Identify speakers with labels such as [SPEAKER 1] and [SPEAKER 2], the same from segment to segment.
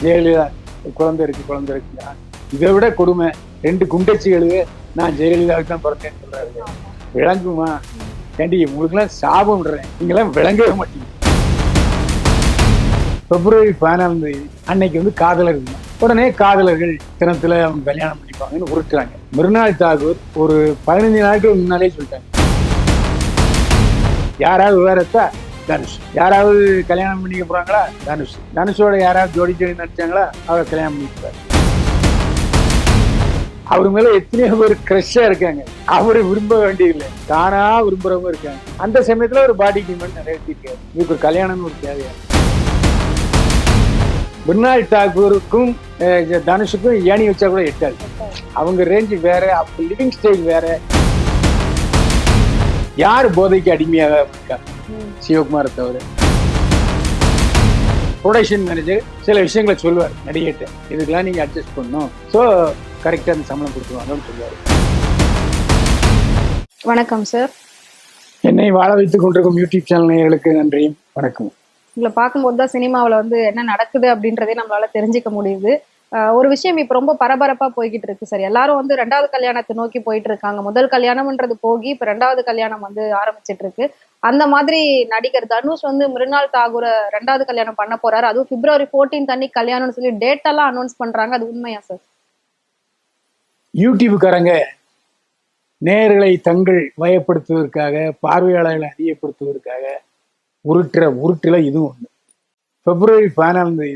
[SPEAKER 1] ஜெயலலிதா குழந்தை இருக்குங்க. இதை விட கொடுமை 2 குண்டச்சிகளுக்கு நான் ஜெயலலிதாவுக்கு தான் பிறந்தேன்னு சொல்றாரு. விளங்குமா? ஏண்டி உங்களுக்குலாம் சாபம் விடுறேன், நீங்களாம் விளங்கவே மாட்டீங்க. பிப்ரவரி 14 அன்னைக்கு வந்து காதலர் இருந்தான். உடனே காதலர்கள் தினத்துல அவங்க கல்யாணம் பண்ணிப்பாங்கன்னு உருட்டுறாங்க. மிருனால் தாகூர் ஒரு 15 நாட்களுக்கு முன்னாலே சொல்லிட்டாங்க, யாராவது விவரத்தா தனுஷ், யாராவது கல்யாணம் பண்ணிக்க போறாங்களா தனுஷ், தனுஷோட யாராவது ஜோடி நடிச்சாங்களா அவர் கல்யாணம் பண்ணிக்கிறார். அவர் மேல எத்தனையோ பேர் கிரஷா இருக்காங்க. அவரு விரும்ப வேண்டியதில்லை, தானா விரும்புறவங்க இருக்காங்க. அந்த சமயத்துல ஒரு பாடி டிமாண்ட் நிறைவேற்றிருக்காரு. இதுக்கு ஒரு கல்யாணம்னு ஒரு தேவையா? மிருனால் தாகூருக்கும் தனுஷுக்கும் ஏணி வச்சா கூட எட்டாது. அவங்க ரேஞ்சு வேற, அவங்க லிவிங் ஸ்டைல் வேற. யாரு போதைக்கு அடிமையாக இருக்கா? சிவகுமாரை தவிர. ப்ரொடக்ஷன் மேனேஜர் சில விஷயங்களை சொல்லுவார் நடிகர்கிட்ட, இதுக்கெல்லாம் நீங்க அட்ஜஸ்ட் பண்ணணும், ஸோ கரெக்டா அந்த சம்பளம் கொடுத்துருவாங்கன்னு சொல்லுவாரு.
[SPEAKER 2] வணக்கம் சார்.
[SPEAKER 1] என்னை வாழ வைத்துக் கொண்டிருக்கும் யூடியூப் சேனல் நேயர்களுக்கு நன்றியும் வணக்கம்.
[SPEAKER 2] உங்களை பார்க்கும்போது தான் சினிமாவில் வந்து என்ன நடக்குது அப்படின்றதே நம்மளால தெரிஞ்சுக்க முடியுது. ஒரு விஷயம் இப்ப ரொம்ப பரபரப்பா போய்கிட்டு இருக்கு சார். எல்லாரும் வந்து 2வது கல்யாணத்தை நோக்கி போயிட்டு இருக்காங்க. முதல் கல்யாணம்ன்றது போகி இப்ப 2வது கல்யாணம் வந்து ஆரம்பிச்சிட்டு இருக்கு. அந்த மாதிரி நடிகர் தனுஷ் வந்து மிருனால் தாகூரை 2வது கல்யாணம் பண்ண போறாரு. அதுவும் February 14 அன்னைக்கு கல்யாணம்னு சொல்லி டேட் எல்லாம் அனௌன்ஸ் பண்றாங்க. அது உண்மையா சார்?
[SPEAKER 1] யூடியூப்காரங்க நேயர்களை தங்கள் வயப்படுத்துவதற்காக, பார்வையாளர்களை அதிகப்படுத்துவதற்காக உருட்டுல இதுவும் ஒண்ணு. பிப்ரவரி 14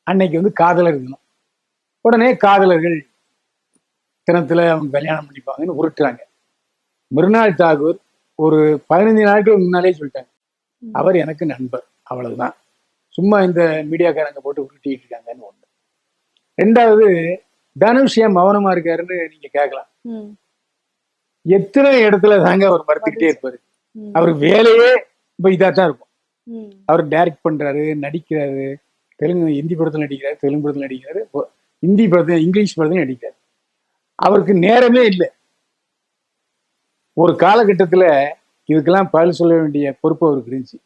[SPEAKER 1] அன்னைக்கு வந்து காதலர் தினம். உடனே காதலர்கள் தினத்துல அவங்க கல்யாணம் பண்ணிப்பாங்கன்னு உருட்டுறாங்க. மிருனால் தாகூர் ஒரு 15 நாட்களுக்கு முன்னாலே சொல்லிட்டாங்க, அவர் எனக்கு நண்பர், அவ்வளவுதான். சும்மா இந்த மீடியாக்காரங்க போட்டு உருட்டிட்டு இருக்காங்கன்னு ஒண்ணு. 2வது, தனுஷ் ஏன் மௌனமா இருக்காருன்னு நீங்க கேட்கலாம். எத்தனை இடத்துல தாங்க அவர் மறுத்துக்கிட்டே இருப்பாரு. அவருக்கு வேலையே இப்ப இதாத்தான் இருக்கும். அவர் டைரக்ட் பண்றாரு, நடிக்கிறாரு, ஹிந்தி படத்துல நடிக்கிறாரு, தெலுங்கு படத்துல நடிக்கிறாரு, ஹிந்தி படத்துல, இங்கிலீஷ் படத்துல நடிக்கிறாரு. அவருக்கு நேரமே இல்லை. ஒரு காலகட்டத்துல இதுக்கெல்லாம் பதில் சொல்ல வேண்டிய பொறுப்பு அவருக்கு இருந்துச்சு.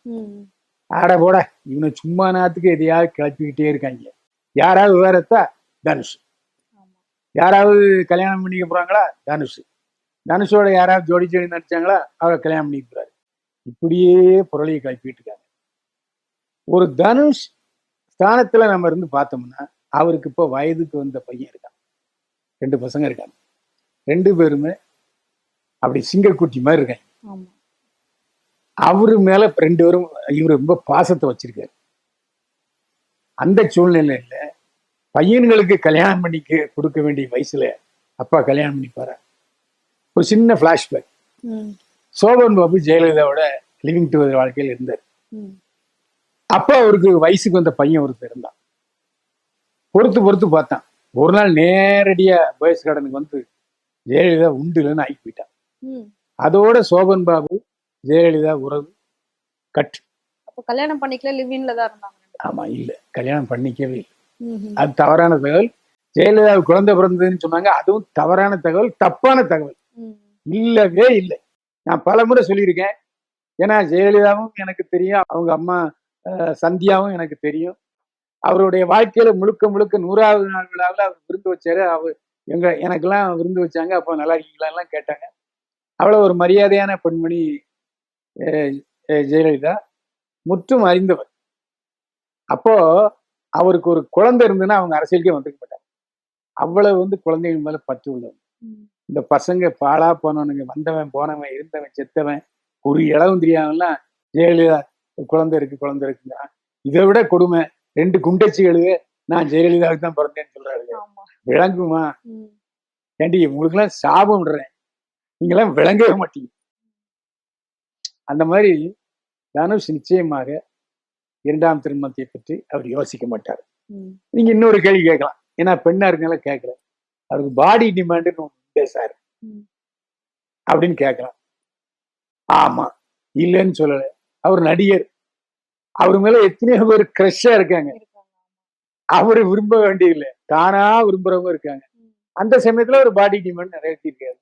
[SPEAKER 1] ஆட போட இவனை சும்மா நேரத்துக்கு எதையாவது கிளப்பிக்கிட்டே இருக்காங்க. யாராவது விவரத்தா தனுஷ், யாராவது கல்யாணம் பண்ணிக்க போறாங்களா தனுஷ், தனுஷோட யாராவது ஜோடி நடிச்சாங்களா அவரை கல்யாணம் பண்ணிக்க போறாரு. இப்படியே பொருளையை கிளப்பிட்டு இருக்காங்க. ஒரு தனுஷ் ஸ்தானத்துல நம்ம இருந்து பார்த்தோம்னா, அவருக்கு இப்போ வயதுக்கு வந்த பையன் இருக்கான், 2 பசங்க இருக்காங்க. 2 பேருமே அப்படி சிங்கக்குட்டி மாதிரி இருக்காங்க. அவரு மேல 2 பேரும் இவரு ரொம்ப பாசத்தை வச்சிருக்காரு. அந்த சூழ்நிலையில பையன்களுக்கு கல்யாணம் பண்ணிக்க கொடுக்க வேண்டிய வயசுல அப்பா கல்யாணம் பண்ணிப்பாரு. ஒரு சின்ன பிளாஷ்பேக். சோபன் பாபு ஜெயலலிதாவோட லிவிங் டுகெதர் வாழ்க்கையில் இருந்தார். அப்ப அவருக்கு வயசுக்கு வந்த பையன் ஒருத்தர் இருந்தான். பொறுத்து பார்த்தான். ஒரு நாள் நேரடியா பாய்ஸ் கார்டனுக்கு வந்து ஜெயலலிதா உண்டுலன்னு ஆகி போயிட்டான். அதோட சோபன் பாபு ஜெயலலிதா உறவு கட்.
[SPEAKER 2] அப்ப கல்யாணம் பண்ணிக்கல, லிவின்ல தான் இருந்தாங்க.
[SPEAKER 1] ஆமா, இல்ல கல்யாணம் பண்ணிக்கவே இல்லை. அது தவறான தகவல். ஜெயலலிதாவுக்கு குழந்தை பிறந்ததுன்னு சொன்னாங்க, அதுவும் தவறான தகவல், தப்பான தகவல். இல்லவே இல்லை. நான் பல முறை சொல்லியிருக்கேன். ஏன்னா ஜெயலலிதாவும் எனக்கு தெரியும், அவங்க அம்மா சந்தியாவும் எனக்கு தெரியும். அவருடைய வாழ்க்கையில முழுக்க 100வது நாள் விழாவில் அவர் விருந்து வச்சாரு. எனக்கெல்லாம் விருந்து வச்சாங்க. அப்போ நல்லா இருக்கீங்களான்லாம் கேட்டாங்க. அவ்வளவு ஒரு மரியாதையான பெண்மணி ஜெயலலிதா, முற்றும் அறிந்தவர். அப்போ அவருக்கு ஒரு குழந்தை இருந்ததுன்னா அவங்க அரசியலுக்கே வந்துக்க மாட்டாங்க. அவ்வளவு வந்து குழந்தைகள் மேல பற்று உள்ளவர். இந்த பசங்க பாழா போனவனுங்க, வந்தவன் போனவன், இருந்தவன் செத்தவன், ஒரு இளவும் தெரியாமலாம் ஜெயலலிதா குழந்தை இருக்குங்க. இதை விட கொடுமை 2 குண்டச்சிகளுக்கு நான் ஜெயலலிதாவுக்கு தான் பிறந்தேன்னு சொல்றாரு. விளங்குமா? ஏண்டி உங்களுக்குலாம் சாபம் விடுறேன், நீங்களாம் விளங்கவே மாட்டீங்க. அந்த மாதிரி தனுஷ் நிச்சயமாக 2ஆம் திருமணத்தை பற்றி அவர் யோசிக்க மாட்டார். நீங்க இன்னொரு கேள்வி கேட்கலாம், ஏன்னா பெண்ணா இருக்கனால கேட்கல, அவருக்கு பாடி டிமாண்ட் சார் அப்படின்னு கேட்கலாம். ஆமா, இல்லைன்னு சொல்லல. அவர் நடிகர், அவர் மேல எத்தனையோ பேர் கிரஷா இருக்காங்க. அவரு விரும்ப வேண்டியதில்லை, தானா விரும்புறவங்க இருக்காங்க. அந்த சமயத்துல ஒரு பாடி டிமாண்ட் நிறைவேற்றிருக்காரு.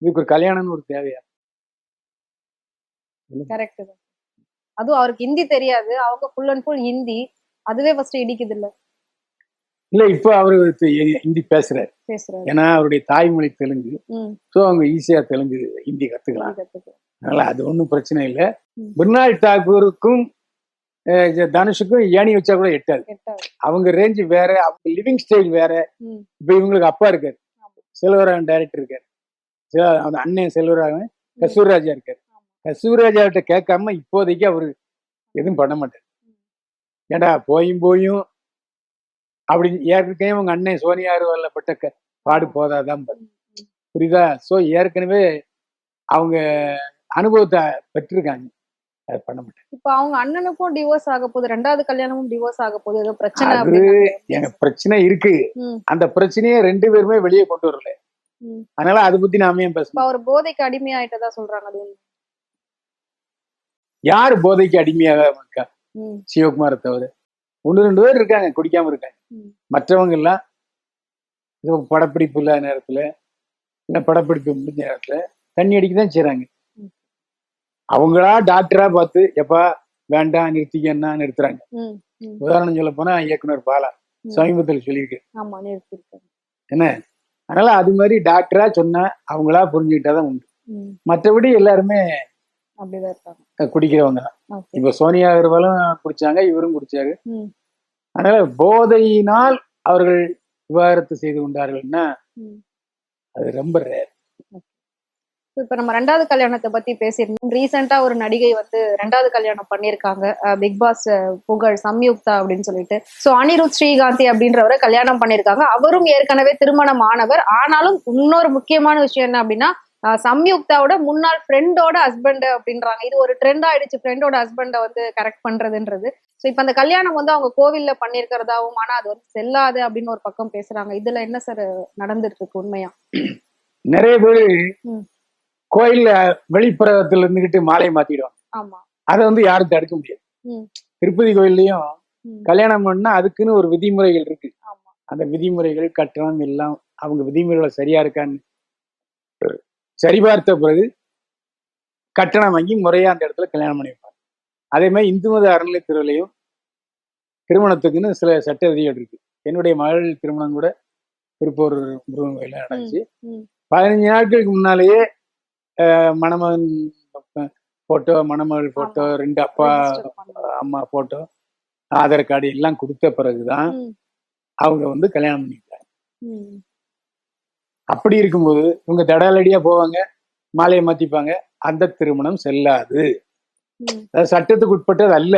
[SPEAKER 1] இதுக்கு ஒரு கல்யாணம்னு ஒரு தேவையா?
[SPEAKER 2] கரெக்ட். அதுவும் அவருக்கு ஹிந்தி தெரியாது, அவங்க ஃபுல் அண்ட் ஃபுல் ஹிந்தி. அதுவே ஃபர்ஸ்ட் இடிக்குது இல்ல?
[SPEAKER 1] இல்ல இப்ப அவரு ஹிந்தி பேசுறாரு.
[SPEAKER 2] பேசுறாரு.
[SPEAKER 1] ஏன்னா அவருடைய தாய்மொழி தெலுங்கு.
[SPEAKER 2] ம்.
[SPEAKER 1] ஸோ அவங்க ஈஸியா தெலுங்கு ஹிந்தி கத்துக்கலாம்.
[SPEAKER 2] ஹிந்தி கத்துக்கலாம்.
[SPEAKER 1] அதனால அது ஒன்றும் பிரச்சனை இல்லை.
[SPEAKER 2] ம்.
[SPEAKER 1] மிர்னால் தாக்கூருக்கும் தனுஷுக்கும் ஏணி வச்சா கூட எட்டாது.
[SPEAKER 2] எட்டாவது.
[SPEAKER 1] அவங்க ரேஞ்சு வேற, அவங்க லிவிங் ஸ்டைல் வேற.
[SPEAKER 2] ம்.
[SPEAKER 1] இப்ப இவங்களுக்கு அப்பா இருக்காரு, செல்வராகவன் டைரக்டர் இருக்காரு, அந்த அண்ணன் செல்வராகவன் கஸ்தூர்ராஜா இருக்காரு. கஸ்தூர்ராஜா கிட்ட கேட்காம இப்போதைக்கு அவரு எதுவும் பண்ண மாட்டாரு. ஏண்டா போயும் அப்படின்னு ஏற்கனவே உங்க அண்ணன் சோனியா அகர்வால்ல பட்ட பாடு போதாதான் புரியுதா? ஸோ ஏற்கனவே அவங்க அனுபவத்தை பெற்றிருக்காங்க, அது பண்ண மாட்டாங்க.
[SPEAKER 2] இப்ப அவங்க அண்ணனுக்கும் டிவோர்ஸ் ஆக போகுது, ரெண்டாவது கல்யாணமும் டிவோர்ஸ் ஆக போகுது, ஏதோ பிரச்சனை
[SPEAKER 1] அது
[SPEAKER 2] அப்படின்னாங்க.
[SPEAKER 1] எனக்கு பிரச்சனை இருக்கு.
[SPEAKER 2] ம்.
[SPEAKER 1] அந்த பிரச்சனையை ரெண்டு பேருமே வெளியே கொண்டு வரல.
[SPEAKER 2] ம்.
[SPEAKER 1] அதனால அதை பத்தி நாம ஏன்
[SPEAKER 2] இப்ப
[SPEAKER 1] பேசணும்?
[SPEAKER 2] அவர் போதைக்கு அடிமையாயிட்டதா சொல்றாங்க. அது உண்மை?
[SPEAKER 1] யாரு போதைக்கு அடிமையாக இருக்கா?
[SPEAKER 2] ம்.
[SPEAKER 1] சிவகுமாரை தவிர 1-2 பேர் இருக்காங்க குடிக்காம இருக்காங்க.
[SPEAKER 2] ம்.
[SPEAKER 1] மற்றவங்க எல்லாம் ஏதோ படப்பிடிப்பு இல்லாத நேரத்துல, இல்ல படப்பிடிப்பு முடிஞ்ச நேரத்துல தண்ணி அடிக்க தான் செய்றாங்க.
[SPEAKER 2] ம்.
[SPEAKER 1] அவங்களா டாக்டரா பார்த்து எப்பா வேண்டாம் நிறுத்திக்கன்னா நிறுத்துறாங்க.
[SPEAKER 2] ம். ம்.
[SPEAKER 1] உதாரணம் சொல்ல போனா இயக்குனர் பாலா
[SPEAKER 2] ம்.
[SPEAKER 1] சமீபத்தில் சொல்லியிருக்கு.
[SPEAKER 2] ஆமா, நிறுத்திருக்காங்க.
[SPEAKER 1] என்ன, அதனால அது மாதிரி டாக்டரா சொன்னா அவங்களா புரிஞ்சுக்கிட்டாதான் உண்டு.
[SPEAKER 2] ம்.
[SPEAKER 1] மற்றபடி எல்லாருமே
[SPEAKER 2] அப்படிதான் இருக்காங்க.
[SPEAKER 1] குடிக்கிறவங்க தான்.
[SPEAKER 2] ஓகே.
[SPEAKER 1] இப்ப சோனியா அகர்வாலும் குடிச்சாங்க, இவரும் குடிச்சாரு.
[SPEAKER 2] ம்.
[SPEAKER 1] அதனால போதையினால் அவர்கள் விவாகரத்து செய்து கொண்டார்கள்னா
[SPEAKER 2] ம்.
[SPEAKER 1] அது ரொம்ப ரேர்.
[SPEAKER 2] இப்ப நம்ம ரெண்டாவது கல்யாணத்தை பத்தி பேசியிருந்தோம். ரீசெண்டா ஒரு நடிகை வந்து ரெண்டாவது கல்யாணம் பண்ணிருக்காங்க, பிக் பாஸ் புகழ் சம்யுக்தா அப்படின்னு சொல்லிட்டு. சோ அனிருத் ஸ்ரீகாந்தி அப்படின்றவரை கல்யாணம் பண்ணிருக்காங்க. அவரும் ஏற்கனவே திருமணம் ஆனவர். ஆனாலும் இன்னொரு முக்கியமான விஷயம் என்ன அப்படின்னா, சம்யுக்தாவோட முன்னாள் ஃப்ரெண்டோட ஹஸ்பண்ட் அப்படின்றாங்க. இது ஒரு ட்ரெண்ட் ஆயிடுச்சு, ஃப்ரெண்டோட ஹஸ்பண்டை வந்து கரெக்ட் பண்றதுன்றது. சோ இப்ப அந்த கல்யாணம் வந்து அவங்க கோவில்ல பண்ணிருக்கிறதாவும், ஆனா அது வந்து செல்லாது அப்படின்னு ஒரு பக்கம் பேசுறாங்க. இதுல என்ன சார் நடந்துட்டு இருக்கு உண்மையா?
[SPEAKER 1] நிறைய பேரு
[SPEAKER 2] ம்.
[SPEAKER 1] கோயில்ல வெளிப்புறத்துல இருந்துகிட்டு மாலையை மாத்திடுவாங்க.
[SPEAKER 2] ஆமா.
[SPEAKER 1] அதை வந்து யாரும் தடுக்க முடியாது.
[SPEAKER 2] ம்.
[SPEAKER 1] திருப்பதி கோயில்லையும்
[SPEAKER 2] ம்.
[SPEAKER 1] கல்யாணம் பண்ணா அதுக்குன்னு ஒரு விதிமுறைகள் இருக்கு.
[SPEAKER 2] ஆமா.
[SPEAKER 1] அந்த விதிமுறைகள் கட்டணம் எல்லாம் அவங்க விதிமுறைகளை சரியா இருக்கான்னு சரிபார்த்த பிறகு கட்டணம் வாங்கி முறையா அந்த இடத்துல கல்யாணம் பண்ணிருப்பாங்க. அதே மாதிரி இந்து மத அறநிலையத்துறையிலையும் திருமணத்துக்குன்னு சில சட்ட விதிகள் இருக்கு. என்னுடைய மகள் திருமணம் கூட திருப்பூர் முருகன் கோயில நடந்துச்சு.
[SPEAKER 2] ம்.
[SPEAKER 1] 15 நாட்களுக்கு முன்னாலேயே மணமகன் போட்டோ, மணமகள் போட்டோ,
[SPEAKER 2] ஆமா.
[SPEAKER 1] 2 அப்பா
[SPEAKER 2] Register பண்ணணும்.
[SPEAKER 1] அம்மா போட்டோ, ஆதார் கார்டு எல்லாம் கொடுத்த பிறகுதான்
[SPEAKER 2] ம்.
[SPEAKER 1] அவங்க வந்து கல்யாணம் பண்ணிக்கிறாங்க.
[SPEAKER 2] ம்.
[SPEAKER 1] அப்படி இருக்கும்போது இவங்க தடாலடியா போவாங்க, மாலையை மாத்திப்பாங்க. அந்த திருமணம் செல்லாது.
[SPEAKER 2] ம்.
[SPEAKER 1] அது சட்டத்துக்கு உட்பட்டது அல்ல.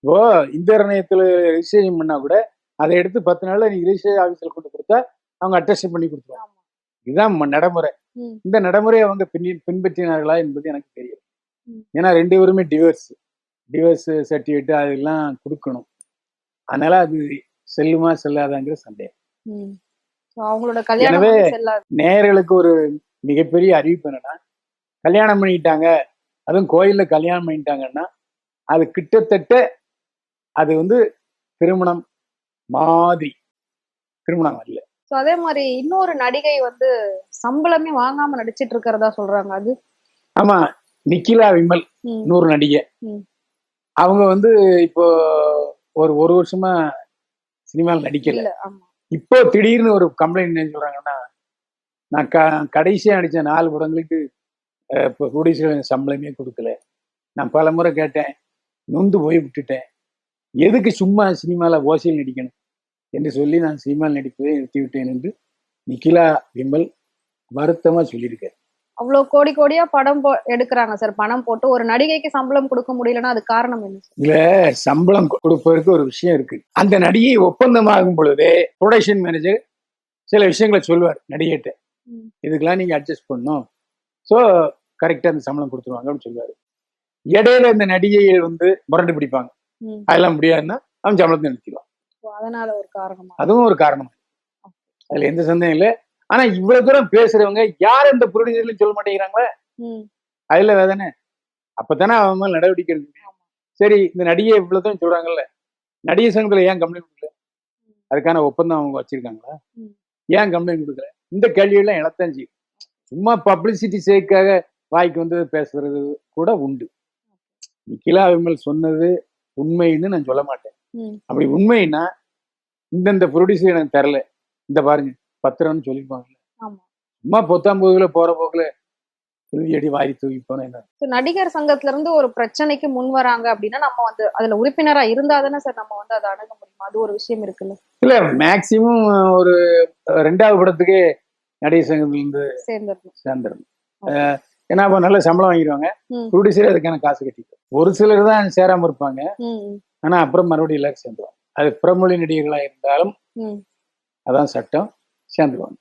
[SPEAKER 1] இப்போ இந்த இணையத்துல ரிஜிஸ்ட்ரேஷன் பண்ணா கூட அதை எடுத்து 10 நாள்ல நீங்க ரிஜிஸ்ட்ரேஷன் ஆபீஸ்ல கொண்டு கொடுத்தா அவங்க அட்டஸ்ட் பண்ணி கொடுத்துருவாங்க.
[SPEAKER 2] ஆமா.
[SPEAKER 1] இதுதான் நடைமுறை.
[SPEAKER 2] ம்.
[SPEAKER 1] இந்த நடைமுறையை அவங்க பின்பற்றினார்களா என்பது எனக்கு தெரியும்.
[SPEAKER 2] ம்.
[SPEAKER 1] ஏன்னா 2 பேருமே டிவோர்ஸ் சர்டிஃபிகேட் அதெல்லாம் கொடுக்கணும். அதனால அது செல்லுமா செல்லாதாங்கிற சந்தேகம்.
[SPEAKER 2] ம். So அவங்களோட கல்யாணம்
[SPEAKER 1] எனவே
[SPEAKER 2] வந்து செல்லாது.
[SPEAKER 1] நேயர்களுக்கு ஒரு மிகப்பெரிய அறிவிப்பு என்னன்னா, கல்யாணம் பண்ணிட்டாங்க, அதுவும் கோயில்ல கல்யாணம் பண்ணிட்டாங்கன்னா அது கிட்டத்தட்ட அது வந்து திருமணம் மாதிரி, திருமணம் அல்ல.
[SPEAKER 2] சோ அதே மாதிரி இன்னொரு நடிகை வந்து சம்பளமே வாங்காம நடிச்சிட்டு இருக்கிறதா சொல்றாங்க. அது
[SPEAKER 1] ஆமா, நிக்கிலா விமல்
[SPEAKER 2] ம்.
[SPEAKER 1] இன்னொரு நடிகை.
[SPEAKER 2] ம்.
[SPEAKER 1] அவங்க வந்து இப்போ ஒரு வருஷமா சினிமாவில் நடிக்கல.
[SPEAKER 2] இல்ல. ஆமா.
[SPEAKER 1] இப்போ திடீர்னு ஒரு கம்ப்ளைண்ட் என்ன சொல்றாங்கன்னா, நான் கடைசியா நடிச்ச 4 படங்களுக்கு இப்போ ப்ரொடியூசர் சம்பளமே கொடுக்கல. நான் பல முறை கேட்டேன், நொந்து போய் விட்டுட்டேன். எதுக்கு சும்மா சினிமால ஓசையில் நடிக்கணும் என்று சொல்லி நான் சினிமாவில் நடிப்பதை நிறுத்தி விட்டேன் என்று நிக்கிலா விமல் வருத்தமா சொல்லியிருக்காரு.
[SPEAKER 2] அவ்வளவு கோடி கோடியா படம் எடுக்கிறாங்க சார். பணம் போட்டு ஒரு நடிகைக்கு சம்பளம் கொடுக்க முடியலன்னா அது காரணம் என்ன சார்?
[SPEAKER 1] இதுல சம்பளம் கொடுப்பதற்கு ஒரு விஷயம் இருக்கு. அந்த நடிகை ஒப்பந்தமாகும் பொழுதே ப்ரொடக்ஷன் மேனேஜர் சில விஷயங்களை சொல்லுவார் நடிகைட்ட,
[SPEAKER 2] ம்.
[SPEAKER 1] இதுக்கெல்லாம் நீங்க அட்ஜஸ்ட் பண்ணணும், ஸோ கரெக்டா அந்த சம்பளம் கொடுத்துருவாங்கன்னு சொல்லுவாரு. இடையில இந்த நடிகைகள் வந்து முரண்டு பிடிப்பாங்க,
[SPEAKER 2] ம்.
[SPEAKER 1] அதெல்லாம் முடியாதுன்னா அவன் சம்பளத்தை நிறுத்திடுவான்.
[SPEAKER 2] So அதனால ஒரு காரணமா?
[SPEAKER 1] அதுவும் ஒரு காரணம், அதுல எந்த சந்தேகம் இல்லை. ஆனா இவ்வளவு தூரம் பேசுறவங்க யார் இந்த ப்ரொடியூசர்லையும் சொல்ல மாட்டேங்கிறாங்களே,
[SPEAKER 2] ம்.
[SPEAKER 1] அதுல வேதனை. அப்பதானே அவன் மேல நடவடிக்கை எடுக்க முடியும். சரி, இந்த நடிகை இவ்வளவு தூரம் சொல்றாங்கல்ல, நடிகை சங்கத்துல ஏன் கம்ப்ளைண்ட் கொடுக்கல? அதுக்கான ஒப்பந்தம் அவங்க வச்சிருக்காங்களா?
[SPEAKER 2] ம்.
[SPEAKER 1] ஏன் கம்ப்ளைண்ட் கொடுக்கல? இந்த கேள்வியெல்லாம் எழத்தான் செய்யும். சும்மா பப்ளிசிட்டி சேக்காக வாய்க்கு வந்து பேசுறது கூட உண்டு. நிக்கிலா விமல் சொன்னது உண்மைன்னு நான் சொல்ல மாட்டேன்.
[SPEAKER 2] ம்.
[SPEAKER 1] அப்படி உண்மைன்னா இந்தந்த ப்ரொடியூசர் எனக்கு தரல, இந்த பாருங்க 10 ரூபான்னு சொல்லியிருப்பாங்க.
[SPEAKER 2] ஆமா.
[SPEAKER 1] சும்மா பொத்தாம்பதுல போற போக்குல அடி வாரி தூக்கி போனா என்ன?
[SPEAKER 2] So, நடிகர் சங்கத்துல இருந்து ஒரு பிரச்சனைக்கு முன் வராங்க அப்படின்னா நம்ம வந்து அதுல உறுப்பினரா இருந்தா தானே சார் நம்ம வந்து அதை அணுக முடியும். அது ஒரு விஷயம் இருக்குல்ல.
[SPEAKER 1] இல்ல மேக்சிமம் ஒரு 2வது படத்துக்கே நடிகர் சங்கத்துல இருந்து
[SPEAKER 2] சேர்ந்துடணும்.
[SPEAKER 1] சேர்ந்துடணும். ஏன்னா அப்ப நல்ல சம்பளம் வாங்கிடுவாங்க,
[SPEAKER 2] ம்.
[SPEAKER 1] ப்ரொடியூசரே அதுக்கான காசு கட்டிட்டு. ஒரு சிலர் தான் சேராம இருப்பாங்க,
[SPEAKER 2] ம்.
[SPEAKER 1] ஆனா அப்புறம் மறுபடியும் எல்லாரும் சேர்ந்துருவாங்க. அது பிறமொழி நடிகர்களா இருந்தாலும்
[SPEAKER 2] ம்.
[SPEAKER 1] அதான் சட்டம், சேர்ந்துருவாங்க.